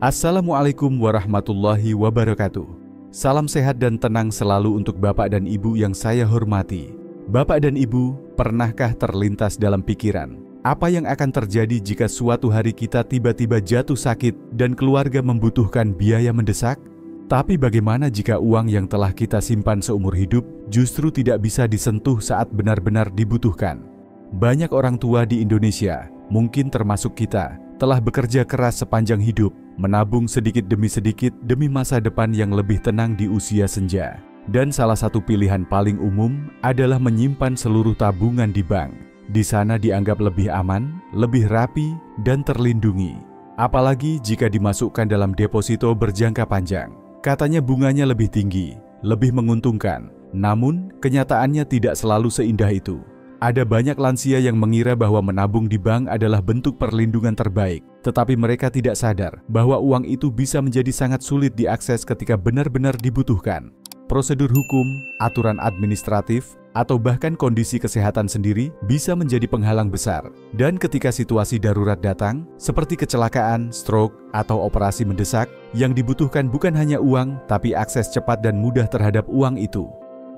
Assalamualaikum warahmatullahi wabarakatuh. Salam sehat dan tenang selalu untuk Bapak dan Ibu yang saya hormati. Bapak dan Ibu, pernahkah terlintas dalam pikiran apa yang akan terjadi jika suatu hari kita tiba-tiba jatuh sakit dan keluarga membutuhkan biaya mendesak? Tapi bagaimana jika uang yang telah kita simpan seumur hidup justru tidak bisa disentuh saat benar-benar dibutuhkan? Banyak orang tua di Indonesia, mungkin termasuk kita, telah bekerja keras sepanjang hidup, menabung sedikit demi masa depan yang lebih tenang di usia senja. Dan salah satu pilihan paling umum adalah menyimpan seluruh tabungan di bank. Di sana dianggap lebih aman, lebih rapi, dan terlindungi. Apalagi jika dimasukkan dalam deposito berjangka panjang. Katanya bunganya lebih tinggi, lebih menguntungkan. Namun, kenyataannya tidak selalu seindah itu. Ada banyak lansia yang mengira bahwa menabung di bank adalah bentuk perlindungan terbaik, tetapi mereka tidak sadar bahwa uang itu bisa menjadi sangat sulit diakses ketika benar-benar dibutuhkan. Prosedur hukum, aturan administratif, atau bahkan kondisi kesehatan sendiri bisa menjadi penghalang besar. Dan ketika situasi darurat datang, seperti kecelakaan, stroke, atau operasi mendesak, yang dibutuhkan bukan hanya uang, tapi akses cepat dan mudah terhadap uang itu.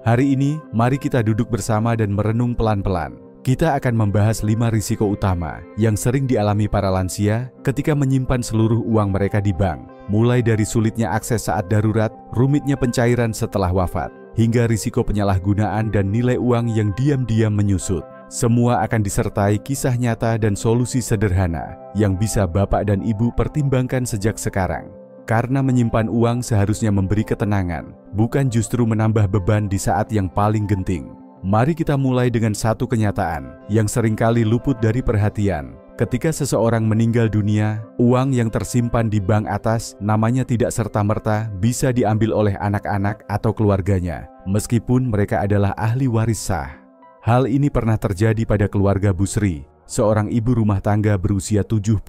Hari ini, mari kita duduk bersama dan merenung pelan-pelan. Kita akan membahas 5 risiko utama yang sering dialami para lansia ketika menyimpan seluruh uang mereka di bank. Mulai dari sulitnya akses saat darurat, rumitnya pencairan setelah wafat, hingga risiko penyalahgunaan dan nilai uang yang diam-diam menyusut. Semua akan disertai kisah nyata dan solusi sederhana yang bisa Bapak dan Ibu pertimbangkan sejak sekarang. Karena menyimpan uang seharusnya memberi ketenangan, bukan justru menambah beban di saat yang paling genting. Mari kita mulai dengan satu kenyataan yang seringkali luput dari perhatian. Ketika seseorang meninggal dunia, uang yang tersimpan di bank atas namanya tidak serta-merta bisa diambil oleh anak-anak atau keluarganya, meskipun mereka adalah ahli waris sah. Hal ini pernah terjadi pada keluarga Bu Sri, seorang ibu rumah tangga berusia 71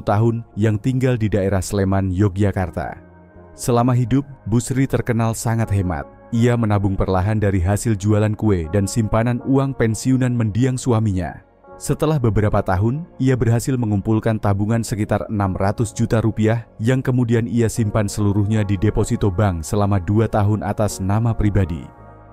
tahun yang tinggal di daerah Sleman, Yogyakarta. Selama hidup, Bu Sri terkenal sangat hemat. Ia menabung perlahan dari hasil jualan kue dan simpanan uang pensiunan mendiang suaminya. Setelah beberapa tahun, ia berhasil mengumpulkan tabungan sekitar 600 juta rupiah yang kemudian ia simpan seluruhnya di deposito bank selama 2 tahun atas nama pribadi.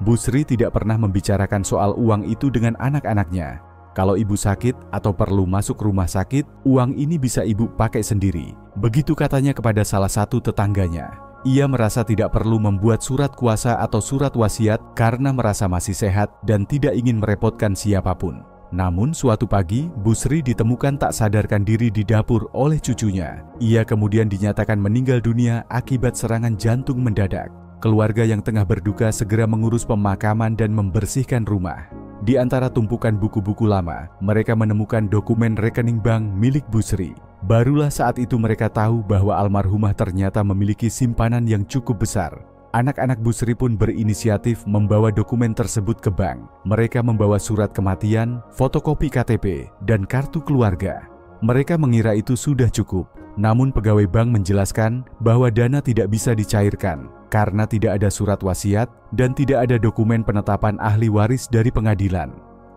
Bu Sri tidak pernah membicarakan soal uang itu dengan anak-anaknya. Kalau ibu sakit atau perlu masuk rumah sakit, uang ini bisa ibu pakai sendiri. Begitu katanya kepada salah satu tetangganya. Ia merasa tidak perlu membuat surat kuasa atau surat wasiat karena merasa masih sehat dan tidak ingin merepotkan siapapun. Namun suatu pagi, Bu Sri ditemukan tak sadarkan diri di dapur oleh cucunya. Ia kemudian dinyatakan meninggal dunia akibat serangan jantung mendadak. Keluarga yang tengah berduka segera mengurus pemakaman dan membersihkan rumah. Di antara tumpukan buku-buku lama, mereka menemukan dokumen rekening bank milik Bu Sri. Barulah saat itu mereka tahu bahwa almarhumah ternyata memiliki simpanan yang cukup besar. Anak-anak Bu Sri pun berinisiatif membawa dokumen tersebut ke bank. Mereka membawa surat kematian, fotokopi KTP, dan kartu keluarga. Mereka mengira itu sudah cukup. Namun pegawai bank menjelaskan bahwa dana tidak bisa dicairkan karena tidak ada surat wasiat dan tidak ada dokumen penetapan ahli waris dari pengadilan.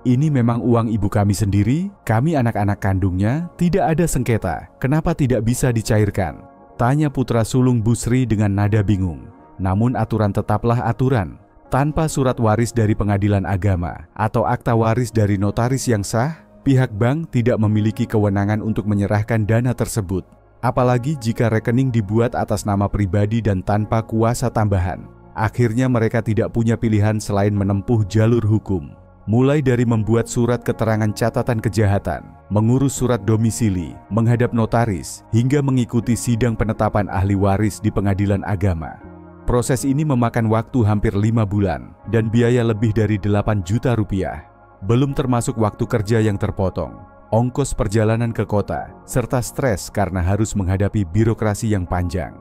Ini memang uang ibu kami sendiri, kami anak-anak kandungnya, tidak ada sengketa. Kenapa tidak bisa dicairkan? Tanya putra sulung Bu Sri dengan nada bingung. Namun aturan tetaplah aturan. Tanpa surat waris dari pengadilan agama atau akta waris dari notaris yang sah, pihak bank tidak memiliki kewenangan untuk menyerahkan dana tersebut. Apalagi jika rekening dibuat atas nama pribadi dan tanpa kuasa tambahan. Akhirnya mereka tidak punya pilihan selain menempuh jalur hukum. Mulai dari membuat surat keterangan catatan kejahatan, mengurus surat domisili, menghadap notaris, hingga mengikuti sidang penetapan ahli waris di pengadilan agama. Proses ini memakan waktu hampir 5 bulan dan biaya lebih dari 8 juta rupiah. Belum termasuk waktu kerja yang terpotong, ongkos perjalanan ke kota, serta stres karena harus menghadapi birokrasi yang panjang.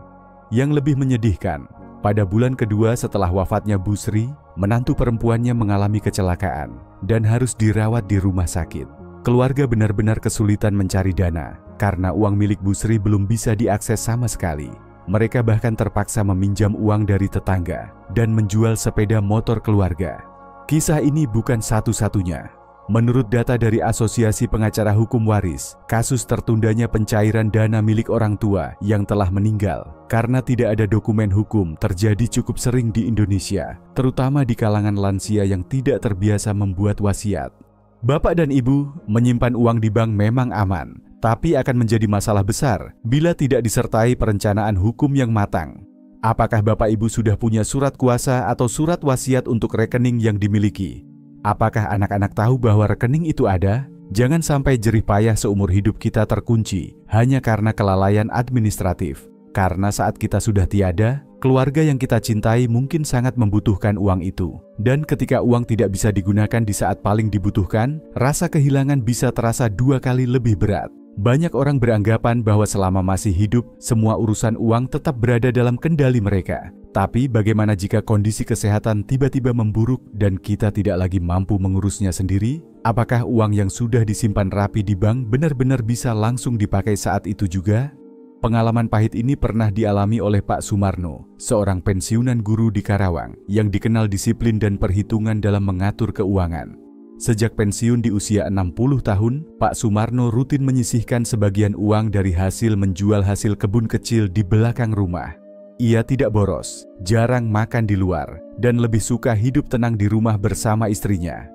Yang lebih menyedihkan, pada bulan kedua setelah wafatnya Bu Sri, menantu perempuannya mengalami kecelakaan dan harus dirawat di rumah sakit. Keluarga benar-benar kesulitan mencari dana karena uang milik Bu Sri belum bisa diakses sama sekali. Mereka bahkan terpaksa meminjam uang dari tetangga dan menjual sepeda motor keluarga. Kisah ini bukan satu-satunya. Menurut data dari Asosiasi Pengacara Hukum Waris, kasus tertundanya pencairan dana milik orang tua yang telah meninggal karena tidak ada dokumen hukum terjadi cukup sering di Indonesia, terutama di kalangan lansia yang tidak terbiasa membuat wasiat. Bapak dan Ibu, menyimpan uang di bank memang aman, tapi akan menjadi masalah besar bila tidak disertai perencanaan hukum yang matang. Apakah Bapak Ibu sudah punya surat kuasa atau surat wasiat untuk rekening yang dimiliki? Apakah anak-anak tahu bahwa rekening itu ada? Jangan sampai jerih payah seumur hidup kita terkunci hanya karena kelalaian administratif. Karena saat kita sudah tiada, keluarga yang kita cintai mungkin sangat membutuhkan uang itu. Dan ketika uang tidak bisa digunakan di saat paling dibutuhkan, rasa kehilangan bisa terasa 2 kali lebih berat. Banyak orang beranggapan bahwa selama masih hidup, semua urusan uang tetap berada dalam kendali mereka. Tapi bagaimana jika kondisi kesehatan tiba-tiba memburuk dan kita tidak lagi mampu mengurusnya sendiri? Apakah uang yang sudah disimpan rapi di bank benar-benar bisa langsung dipakai saat itu juga? Pengalaman pahit ini pernah dialami oleh Pak Sumarno, seorang pensiunan guru di Karawang yang dikenal disiplin dan perhitungan dalam mengatur keuangan. Sejak pensiun di usia 60 tahun, Pak Sumarno rutin menyisihkan sebagian uang dari hasil menjual hasil kebun kecil di belakang rumah. Ia tidak boros, jarang makan di luar, dan lebih suka hidup tenang di rumah bersama istrinya.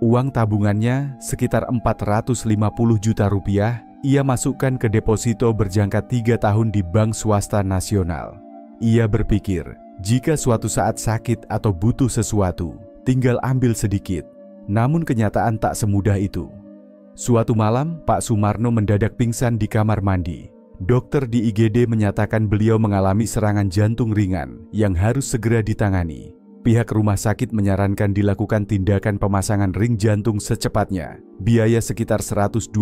Uang tabungannya sekitar 450 juta rupiah, ia masukkan ke deposito berjangka 3 tahun di bank swasta nasional. Ia berpikir, jika suatu saat sakit atau butuh sesuatu, tinggal ambil sedikit. Namun kenyataan tak semudah itu. Suatu malam, Pak Sumarno mendadak pingsan di kamar mandi. Dokter di IGD menyatakan beliau mengalami serangan jantung ringan yang harus segera ditangani. Pihak rumah sakit menyarankan dilakukan tindakan pemasangan ring jantung secepatnya, biaya sekitar 120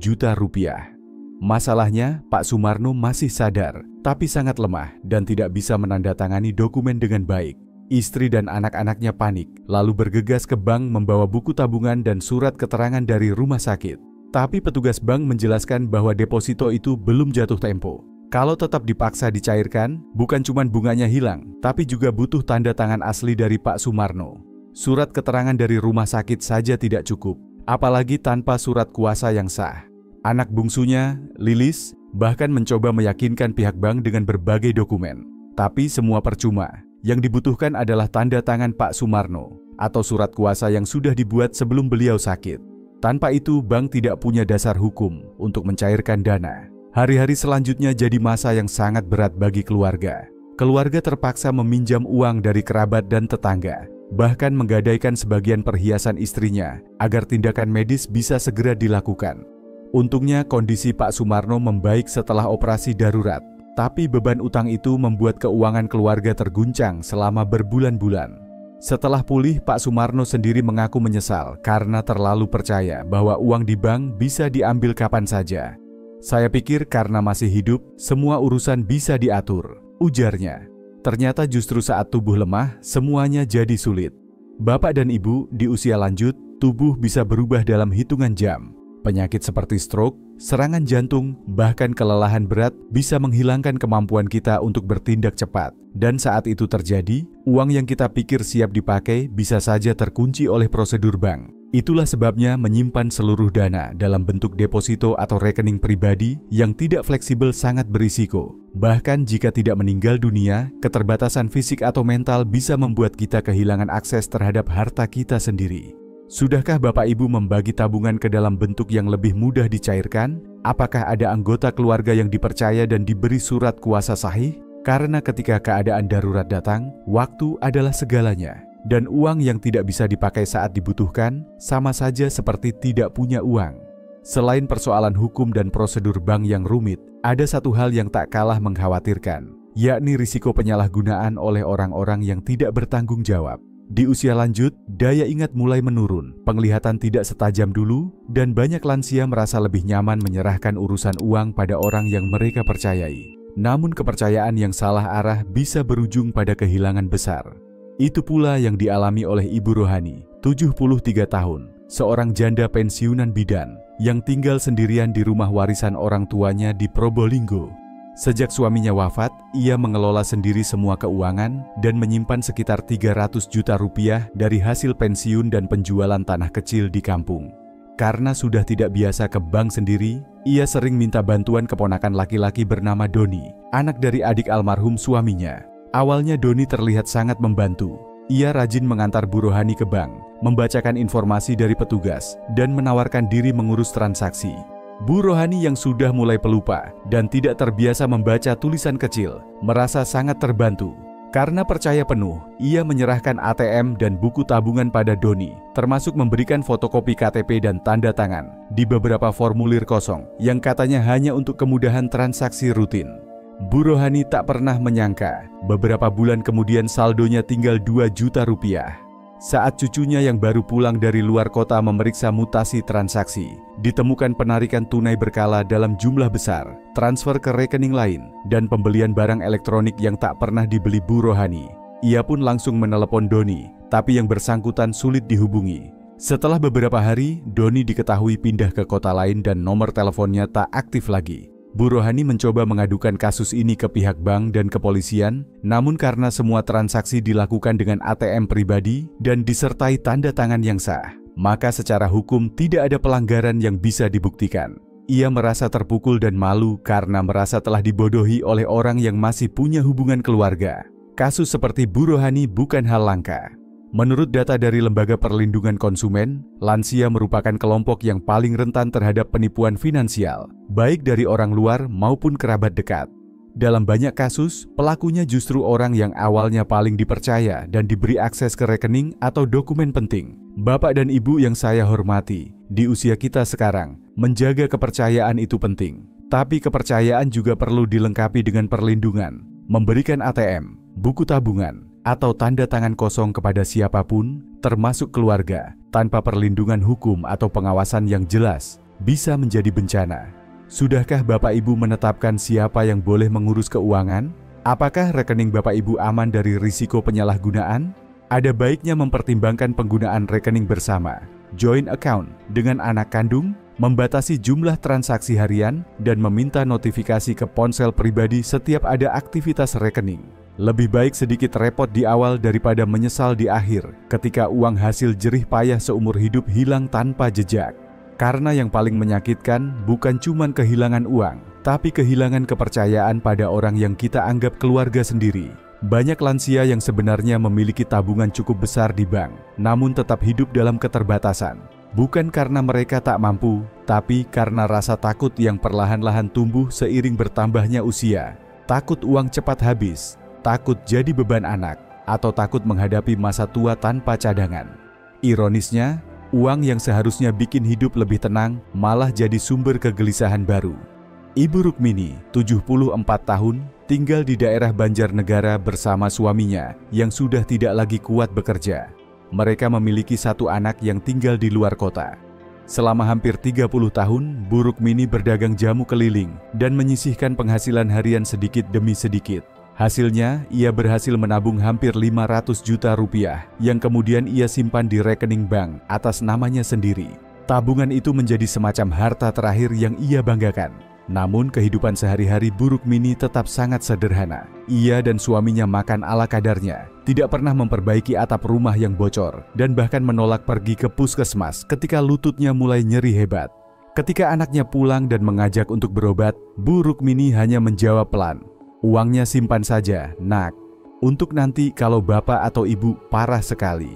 juta rupiah. Masalahnya, Pak Sumarno masih sadar, tapi sangat lemah dan tidak bisa menandatangani dokumen dengan baik. Istri dan anak-anaknya panik, lalu bergegas ke bank membawa buku tabungan dan surat keterangan dari rumah sakit. Tapi petugas bank menjelaskan bahwa deposito itu belum jatuh tempo. Kalau tetap dipaksa dicairkan, bukan cuma bunganya hilang, tapi juga butuh tanda tangan asli dari Pak Sumarno. Surat keterangan dari rumah sakit saja tidak cukup, apalagi tanpa surat kuasa yang sah. Anak bungsunya, Lilis, bahkan mencoba meyakinkan pihak bank dengan berbagai dokumen. Tapi semua percuma. Yang dibutuhkan adalah tanda tangan Pak Sumarno atau surat kuasa yang sudah dibuat sebelum beliau sakit. Tanpa itu, bank tidak punya dasar hukum untuk mencairkan dana. Hari-hari selanjutnya jadi masa yang sangat berat bagi keluarga. Keluarga terpaksa meminjam uang dari kerabat dan tetangga, bahkan menggadaikan sebagian perhiasan istrinya agar tindakan medis bisa segera dilakukan. Untungnya kondisi Pak Sumarno membaik setelah operasi darurat, tapi beban utang itu membuat keuangan keluarga terguncang selama berbulan-bulan. Setelah pulih, Pak Sumarno sendiri mengaku menyesal karena terlalu percaya bahwa uang di bank bisa diambil kapan saja. Saya pikir karena masih hidup, semua urusan bisa diatur, ujarnya. Ternyata justru saat tubuh lemah, semuanya jadi sulit. Bapak dan Ibu, di usia lanjut, tubuh bisa berubah dalam hitungan jam. Penyakit seperti stroke, serangan jantung, bahkan kelelahan berat bisa menghilangkan kemampuan kita untuk bertindak cepat. Dan saat itu terjadi, uang yang kita pikir siap dipakai bisa saja terkunci oleh prosedur bank. Itulah sebabnya menyimpan seluruh dana dalam bentuk deposito atau rekening pribadi yang tidak fleksibel sangat berisiko. Bahkan jika tidak meninggal dunia, keterbatasan fisik atau mental bisa membuat kita kehilangan akses terhadap harta kita sendiri. Sudahkah Bapak Ibu membagi tabungan ke dalam bentuk yang lebih mudah dicairkan? Apakah ada anggota keluarga yang dipercaya dan diberi surat kuasa sahih? Karena ketika keadaan darurat datang, waktu adalah segalanya. Dan uang yang tidak bisa dipakai saat dibutuhkan, sama saja seperti tidak punya uang. Selain persoalan hukum dan prosedur bank yang rumit, ada satu hal yang tak kalah mengkhawatirkan, yakni risiko penyalahgunaan oleh orang-orang yang tidak bertanggung jawab. Di usia lanjut, daya ingat mulai menurun, penglihatan tidak setajam dulu, dan banyak lansia merasa lebih nyaman menyerahkan urusan uang pada orang yang mereka percayai. Namun kepercayaan yang salah arah bisa berujung pada kehilangan besar. Itu pula yang dialami oleh Ibu Rohani, 73 tahun, seorang janda pensiunan bidan, yang tinggal sendirian di rumah warisan orang tuanya di Probolinggo. Sejak suaminya wafat, ia mengelola sendiri semua keuangan dan menyimpan sekitar 300 juta rupiah dari hasil pensiun dan penjualan tanah kecil di kampung. Karena sudah tidak biasa ke bank sendiri, ia sering minta bantuan keponakan laki-laki bernama Doni, anak dari adik almarhum suaminya. Awalnya Doni terlihat sangat membantu. Ia rajin mengantar Bu Rohani ke bank, membacakan informasi dari petugas, dan menawarkan diri mengurus transaksi. Bu Rohani yang sudah mulai pelupa dan tidak terbiasa membaca tulisan kecil, merasa sangat terbantu. Karena percaya penuh, ia menyerahkan ATM dan buku tabungan pada Doni, termasuk memberikan fotokopi KTP dan tanda tangan di beberapa formulir kosong yang katanya hanya untuk kemudahan transaksi rutin. Bu Rohani tak pernah menyangka, beberapa bulan kemudian saldonya tinggal 2 juta rupiah. Saat cucunya yang baru pulang dari luar kota memeriksa mutasi transaksi, ditemukan penarikan tunai berkala dalam jumlah besar, transfer ke rekening lain, dan pembelian barang elektronik yang tak pernah dibeli Bu Rohani. Ia pun langsung menelepon Doni, tapi yang bersangkutan sulit dihubungi. Setelah beberapa hari, Doni diketahui pindah ke kota lain dan nomor teleponnya tak aktif lagi. Bu Rohani mencoba mengadukan kasus ini ke pihak bank dan kepolisian, namun karena semua transaksi dilakukan dengan ATM pribadi dan disertai tanda tangan yang sah, maka secara hukum tidak ada pelanggaran yang bisa dibuktikan. Ia merasa terpukul dan malu karena merasa telah dibodohi oleh orang yang masih punya hubungan keluarga. Kasus seperti Bu Rohani bukan hal langka. Menurut data dari Lembaga Perlindungan Konsumen, lansia merupakan kelompok yang paling rentan terhadap penipuan finansial, baik dari orang luar maupun kerabat dekat. Dalam banyak kasus, pelakunya justru orang yang awalnya paling dipercaya dan diberi akses ke rekening atau dokumen penting. Bapak dan Ibu yang saya hormati, di usia kita sekarang, menjaga kepercayaan itu penting. Tapi kepercayaan juga perlu dilengkapi dengan perlindungan, memberikan ATM, buku tabungan, atau tanda tangan kosong kepada siapapun, termasuk keluarga, tanpa perlindungan hukum atau pengawasan yang jelas, bisa menjadi bencana. Sudahkah Bapak Ibu menetapkan siapa yang boleh mengurus keuangan? Apakah rekening Bapak Ibu aman dari risiko penyalahgunaan? Ada baiknya mempertimbangkan penggunaan rekening bersama, joint account dengan anak kandung, membatasi jumlah transaksi harian, dan meminta notifikasi ke ponsel pribadi setiap ada aktivitas rekening. Lebih baik sedikit repot di awal daripada menyesal di akhir ketika uang hasil jerih payah seumur hidup hilang tanpa jejak. Karena yang paling menyakitkan bukan cuma kehilangan uang, tapi kehilangan kepercayaan pada orang yang kita anggap keluarga sendiri. Banyak lansia yang sebenarnya memiliki tabungan cukup besar di bank, namun tetap hidup dalam keterbatasan. Bukan karena mereka tak mampu, tapi karena rasa takut yang perlahan-lahan tumbuh seiring bertambahnya usia. Takut uang cepat habis, takut jadi beban anak, atau takut menghadapi masa tua tanpa cadangan. Ironisnya, uang yang seharusnya bikin hidup lebih tenang malah jadi sumber kegelisahan baru. Ibu Rukmini, 74 tahun, tinggal di daerah Banjarnegara bersama suaminya yang sudah tidak lagi kuat bekerja. Mereka memiliki satu anak yang tinggal di luar kota. Selama hampir 30 tahun, Bu Rukmini berdagang jamu keliling dan menyisihkan penghasilan harian sedikit demi sedikit. Hasilnya, ia berhasil menabung hampir 500 juta rupiah yang kemudian ia simpan di rekening bank atas namanya sendiri. Tabungan itu menjadi semacam harta terakhir yang ia banggakan. Namun kehidupan sehari-hari Bu Rukmini tetap sangat sederhana. Ia dan suaminya makan ala kadarnya, tidak pernah memperbaiki atap rumah yang bocor, dan bahkan menolak pergi ke puskesmas ketika lututnya mulai nyeri hebat. Ketika anaknya pulang dan mengajak untuk berobat, Bu Rukmini hanya menjawab pelan, "Uangnya simpan saja, nak. Untuk nanti kalau bapak atau ibu parah sekali."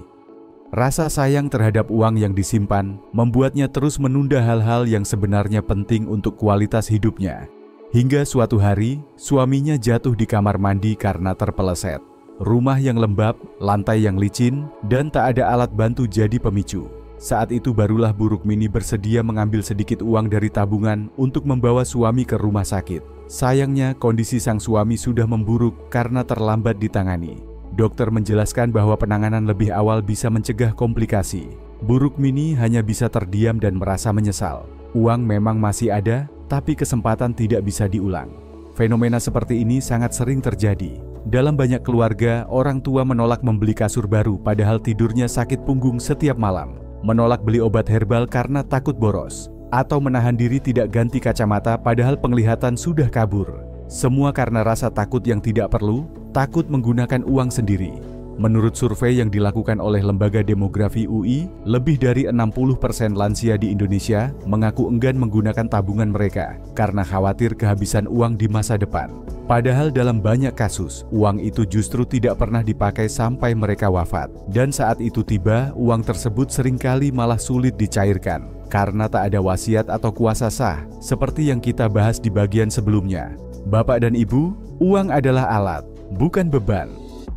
Rasa sayang terhadap uang yang disimpan membuatnya terus menunda hal-hal yang sebenarnya penting untuk kualitas hidupnya. Hingga suatu hari, suaminya jatuh di kamar mandi karena terpeleset. Rumah yang lembab, lantai yang licin, dan tak ada alat bantu jadi pemicu. Saat itu barulah Bu Rukmini bersedia mengambil sedikit uang dari tabungan untuk membawa suami ke rumah sakit. Sayangnya kondisi sang suami sudah memburuk karena terlambat ditangani. Dokter menjelaskan bahwa penanganan lebih awal bisa mencegah komplikasi. Bu Rukmini hanya bisa terdiam dan merasa menyesal. Uang memang masih ada, tapi kesempatan tidak bisa diulang. Fenomena seperti ini sangat sering terjadi. Dalam banyak keluarga, orang tua menolak membeli kasur baru padahal tidurnya sakit punggung setiap malam. Menolak beli obat herbal karena takut boros. Atau menahan diri tidak ganti kacamata padahal penglihatan sudah kabur. Semua karena rasa takut yang tidak perlu, takut menggunakan uang sendiri. Menurut survei yang dilakukan oleh Lembaga Demografi UI, lebih dari 60% lansia di Indonesia mengaku enggan menggunakan tabungan mereka karena khawatir kehabisan uang di masa depan. Padahal dalam banyak kasus, uang itu justru tidak pernah dipakai sampai mereka wafat. Dan saat itu tiba, uang tersebut seringkali malah sulit dicairkan karena tak ada wasiat atau kuasa sah, seperti yang kita bahas di bagian sebelumnya. Bapak dan Ibu, uang adalah alat, bukan beban.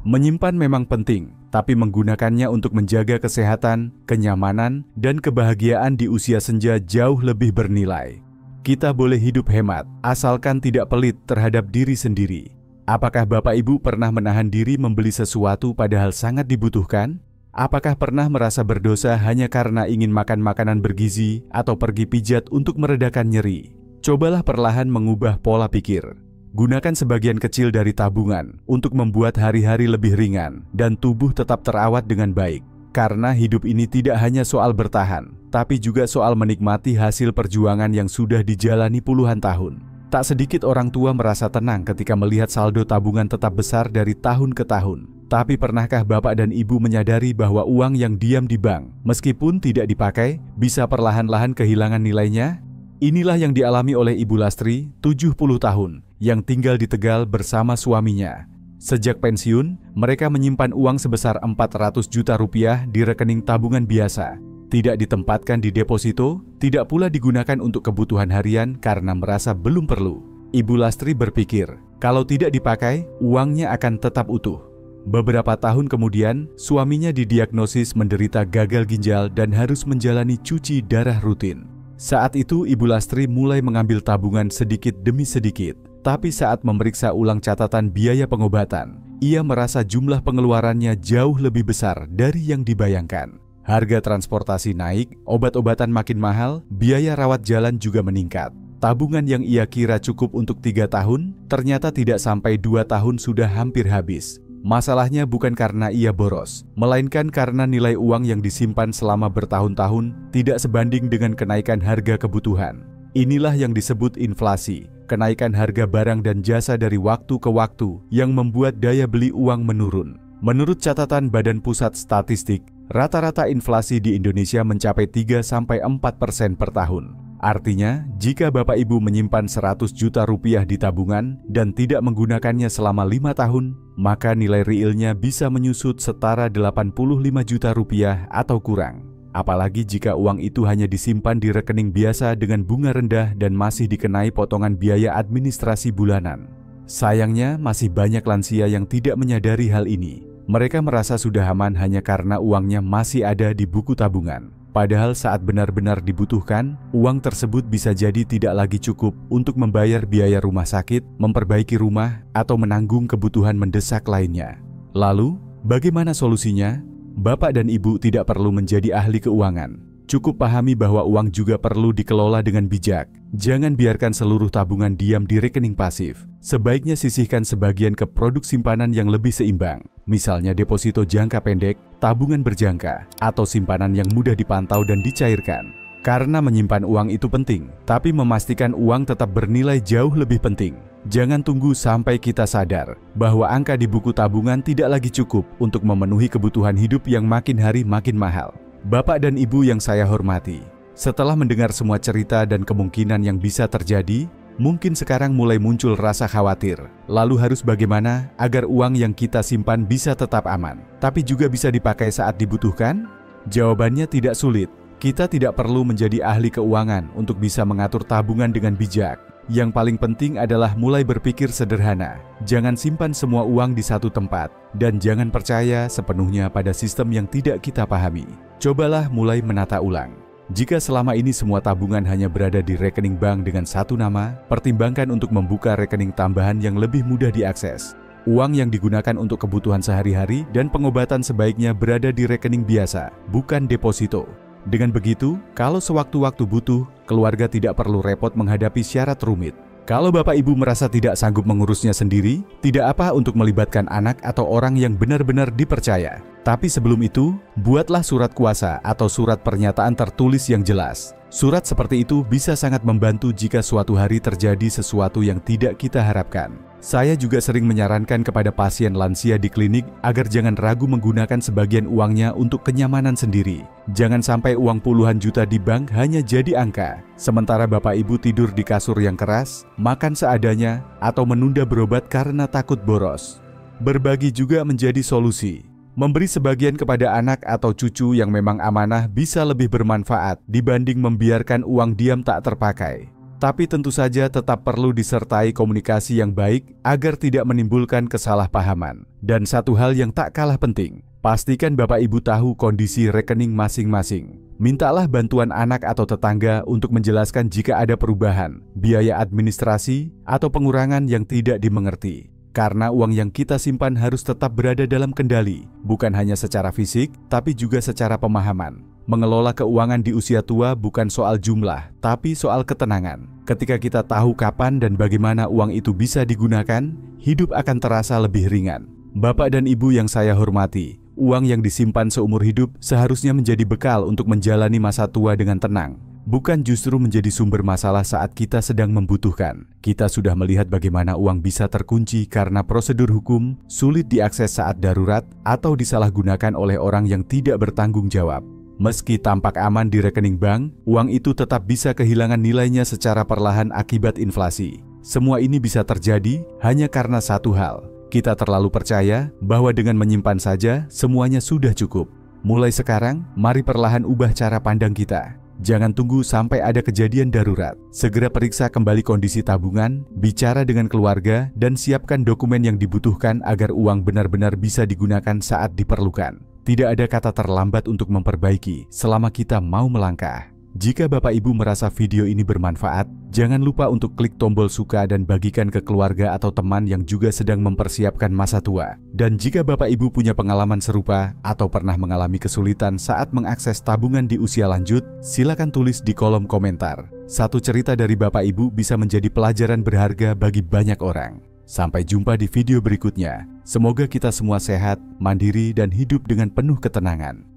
Menyimpan memang penting, tapi menggunakannya untuk menjaga kesehatan, kenyamanan, dan kebahagiaan di usia senja jauh lebih bernilai. Kita boleh hidup hemat, asalkan tidak pelit terhadap diri sendiri. Apakah Bapak Ibu pernah menahan diri membeli sesuatu padahal sangat dibutuhkan? Apakah pernah merasa berdosa hanya karena ingin makan makanan bergizi atau pergi pijat untuk meredakan nyeri? Cobalah perlahan mengubah pola pikir. Gunakan sebagian kecil dari tabungan untuk membuat hari-hari lebih ringan dan tubuh tetap terawat dengan baik. Karena hidup ini tidak hanya soal bertahan, tapi juga soal menikmati hasil perjuangan yang sudah dijalani puluhan tahun. Tak sedikit orang tua merasa tenang ketika melihat saldo tabungan tetap besar dari tahun ke tahun. Tapi pernahkah Bapak dan Ibu menyadari bahwa uang yang diam di bank, meskipun tidak dipakai, bisa perlahan-lahan kehilangan nilainya? Inilah yang dialami oleh Ibu Lastri, 70 tahun, yang tinggal di Tegal bersama suaminya. Sejak pensiun, mereka menyimpan uang sebesar 400 juta rupiah di rekening tabungan biasa. Tidak ditempatkan di deposito, tidak pula digunakan untuk kebutuhan harian karena merasa belum perlu. Ibu Lastri berpikir, kalau tidak dipakai, uangnya akan tetap utuh. Beberapa tahun kemudian, suaminya didiagnosis menderita gagal ginjal dan harus menjalani cuci darah rutin. Saat itu Ibu Lastri mulai mengambil tabungan sedikit demi sedikit. Tapi saat memeriksa ulang catatan biaya pengobatan, ia merasa jumlah pengeluarannya jauh lebih besar dari yang dibayangkan. Harga transportasi naik, obat-obatan makin mahal, biaya rawat jalan juga meningkat. Tabungan yang ia kira cukup untuk 3 tahun, ternyata tidak sampai 2 tahun sudah hampir habis. Masalahnya bukan karena ia boros, melainkan karena nilai uang yang disimpan selama bertahun-tahun tidak sebanding dengan kenaikan harga kebutuhan. Inilah yang disebut inflasi, kenaikan harga barang dan jasa dari waktu ke waktu yang membuat daya beli uang menurun. Menurut catatan Badan Pusat Statistik, rata-rata inflasi di Indonesia mencapai 3-4% per tahun. Artinya, jika Bapak Ibu menyimpan 100 juta rupiah di tabungan dan tidak menggunakannya selama 5 tahun, maka nilai realnya bisa menyusut setara 85 juta rupiah atau kurang. Apalagi jika uang itu hanya disimpan di rekening biasa dengan bunga rendah dan masih dikenai potongan biaya administrasi bulanan. Sayangnya, masih banyak lansia yang tidak menyadari hal ini. Mereka merasa sudah aman hanya karena uangnya masih ada di buku tabungan. Padahal saat benar-benar dibutuhkan, uang tersebut bisa jadi tidak lagi cukup untuk membayar biaya rumah sakit, memperbaiki rumah, atau menanggung kebutuhan mendesak lainnya. Lalu, bagaimana solusinya? Bapak dan Ibu tidak perlu menjadi ahli keuangan. Cukup pahami bahwa uang juga perlu dikelola dengan bijak. Jangan biarkan seluruh tabungan diam di rekening pasif. Sebaiknya sisihkan sebagian ke produk simpanan yang lebih seimbang. Misalnya deposito jangka pendek, tabungan berjangka, atau simpanan yang mudah dipantau dan dicairkan. Karena menyimpan uang itu penting, tapi memastikan uang tetap bernilai jauh lebih penting. Jangan tunggu sampai kita sadar bahwa angka di buku tabungan tidak lagi cukup untuk memenuhi kebutuhan hidup yang makin hari makin mahal. Bapak dan Ibu yang saya hormati, setelah mendengar semua cerita dan kemungkinan yang bisa terjadi, mungkin sekarang mulai muncul rasa khawatir. Lalu harus bagaimana agar uang yang kita simpan bisa tetap aman, tapi juga bisa dipakai saat dibutuhkan? Jawabannya tidak sulit. Kita tidak perlu menjadi ahli keuangan untuk bisa mengatur tabungan dengan bijak. Yang paling penting adalah mulai berpikir sederhana. Jangan simpan semua uang di satu tempat, dan jangan percaya sepenuhnya pada sistem yang tidak kita pahami. Cobalah mulai menata ulang. Jika selama ini semua tabungan hanya berada di rekening bank dengan satu nama, pertimbangkan untuk membuka rekening tambahan yang lebih mudah diakses. Uang yang digunakan untuk kebutuhan sehari-hari dan pengobatan sebaiknya berada di rekening biasa, bukan deposito. Dengan begitu, kalau sewaktu-waktu butuh, keluarga tidak perlu repot menghadapi syarat rumit. Kalau Bapak Ibu merasa tidak sanggup mengurusnya sendiri, tidak apa untuk melibatkan anak atau orang yang benar-benar dipercaya. Tapi sebelum itu, buatlah surat kuasa atau surat pernyataan tertulis yang jelas. Surat seperti itu bisa sangat membantu jika suatu hari terjadi sesuatu yang tidak kita harapkan. Saya juga sering menyarankan kepada pasien lansia di klinik agar jangan ragu menggunakan sebagian uangnya untuk kenyamanan sendiri. Jangan sampai uang puluhan juta di bank hanya jadi angka, sementara bapak ibu tidur di kasur yang keras, makan seadanya, atau menunda berobat karena takut boros. Berbagi juga menjadi solusi. Memberi sebagian kepada anak atau cucu yang memang amanah bisa lebih bermanfaat dibanding membiarkan uang diam tak terpakai. Tapi tentu saja tetap perlu disertai komunikasi yang baik agar tidak menimbulkan kesalahpahaman. Dan satu hal yang tak kalah penting, pastikan bapak ibu tahu kondisi rekening masing-masing. Mintalah bantuan anak atau tetangga untuk menjelaskan jika ada perubahan, biaya administrasi, atau pengurangan yang tidak dimengerti. Karena uang yang kita simpan harus tetap berada dalam kendali, bukan hanya secara fisik, tapi juga secara pemahaman. Mengelola keuangan di usia tua bukan soal jumlah, tapi soal ketenangan. Ketika kita tahu kapan dan bagaimana uang itu bisa digunakan, hidup akan terasa lebih ringan. Bapak dan Ibu yang saya hormati, uang yang disimpan seumur hidup seharusnya menjadi bekal untuk menjalani masa tua dengan tenang. Bukan justru menjadi sumber masalah saat kita sedang membutuhkan. Kita sudah melihat bagaimana uang bisa terkunci karena prosedur hukum, sulit diakses saat darurat, atau disalahgunakan oleh orang yang tidak bertanggung jawab. Meski tampak aman di rekening bank, uang itu tetap bisa kehilangan nilainya secara perlahan akibat inflasi. Semua ini bisa terjadi hanya karena satu hal. Kita terlalu percaya bahwa dengan menyimpan saja, semuanya sudah cukup. Mulai sekarang, mari perlahan ubah cara pandang kita. Jangan tunggu sampai ada kejadian darurat. Segera periksa kembali kondisi tabungan, bicara dengan keluarga, dan siapkan dokumen yang dibutuhkan agar uang benar-benar bisa digunakan saat diperlukan. Tidak ada kata terlambat untuk memperbaiki selama kita mau melangkah. Jika Bapak Ibu merasa video ini bermanfaat, jangan lupa untuk klik tombol suka dan bagikan ke keluarga atau teman yang juga sedang mempersiapkan masa tua. Dan jika Bapak Ibu punya pengalaman serupa atau pernah mengalami kesulitan saat mengakses tabungan di usia lanjut, silakan tulis di kolom komentar. Satu cerita dari Bapak Ibu bisa menjadi pelajaran berharga bagi banyak orang. Sampai jumpa di video berikutnya. Semoga kita semua sehat, mandiri, dan hidup dengan penuh ketenangan.